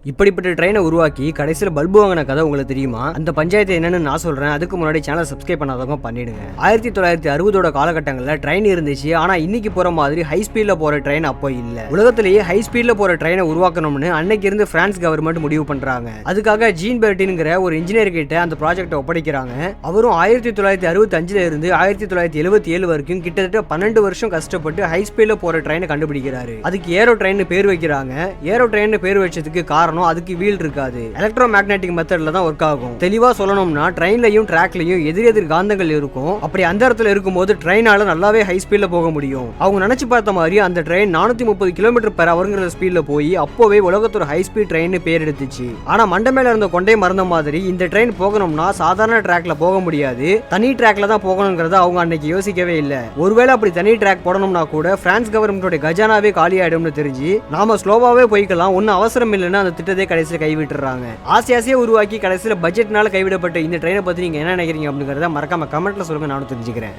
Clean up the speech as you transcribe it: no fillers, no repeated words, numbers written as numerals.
இப்படிப்பட்ட ட்ரெயினை உருவாக்கி கடைசியில் பல்பு வாங்கின கதை உங்களுக்கு தெரியுமா? அந்த பஞ்சாயத்து என்னன்னு நான் சொல்றேன். அதுக்கு முன்னாடி சேனல் சப்ஸ்கிரைப் பண்ணாதவங்க பண்ணிடுங்க. 1960 காலகட்டங்களில் ட்ரெயின் இருந்துச்சு. ஆனா இன்னைக்கு போற மாதிரி ஹை ஸ்பீட்ல போற ட்ரெயின் அப்போ இல்ல. உலகத்திலேயே ஹை ஸ்பீட்ல போற ட்ரெயினை உருவாக்கணும்னு அன்னைக்கு இருந்து பிரான்ஸ் கவர்மெண்ட் முடிவு பண்றாங்க. அதுக்காக ஜீன் பெர்டின்ங்கிற ஒரு இன்ஜினியர் கிட்ட அந்த ப்ராஜெக்டை ஒப்படைக்கிறாங்க. அவரும் 1965 இருந்து 1977 வரைக்கும் கிட்டத்தட்ட 12 வருஷம் கஷ்டப்பட்டு ஹை ஸ்பீட்ல போற ட்ரெயினை கண்டுபிடிக்கிறாரு. அதுக்கு ஏரோ ட்ரெயின் பேர் வைக்கிறாங்க. ஏரோ ட்ரெயின் பேர் வச்சதுக்கு காரணம் அதுக்கு வீல் இருக்காது, எலக்ட்ரோ மேக்னெட்டிக் மெத்தட்ல தான் ஒர்க் ஆகும். தெளிவா சொல்லணும்னா ட்ரெயின்லயும் ட்ராக்லயும் எதிர் காந்தங்கள் இருக்கும். அப்படி அந்த இடத்துல இருக்கும்போது ட்ரெயினால நல்லாவே ஹை ஸ்பீட்ல போக முடியும். அவங்க நினைச்சு பார்த்த மாதிரி அந்த ட்ரெயின் 430 km/h ஸ்பீட்ல போய் அப்போவே உலகத்தோட ஹை ஸ்பீட் ட்ரெயின் பேர் எடுத்துச்சு. ஆனா மண்டை மேல இருந்த கொண்டே மறந்த மாதிரி இந்த ட்ரெயின் போகணும்னா சாதாரண ட்ராக்ல போக முடியாது, தனி ட்ராக்ல தான் போகணுங்கிறத அவங்க அன்னைக்கு யோசிக்கவே இல்லை. ஒருவேளை அப்படி தனி ட்ராக் போடணும்னா கூட பிரான்ஸ் கவர்மெண்டோட கஜானாவே காலியாயிடும்னு தெரிஞ்சு நாம ஸ்லோவாவே போய்க்கலாம், ஒன்னும் அவசரம் இல்லைன்னு அந்த திட்டத்தை கடைசியில் கைவிட்டுறாங்க. ஆசையாசையா உருவாக்கி கடைசியில் பட்ஜெட்னால கைவிடப்பட்ட இந்த ட்ரெயினை பத்தி நீங்க என்ன நினைக்கிறீங்க அப்படிங்கறத மறக்காம கமெண்ட்ல சொல்லுங்க, நானும் தெரிஞ்சுக்கிறேன்.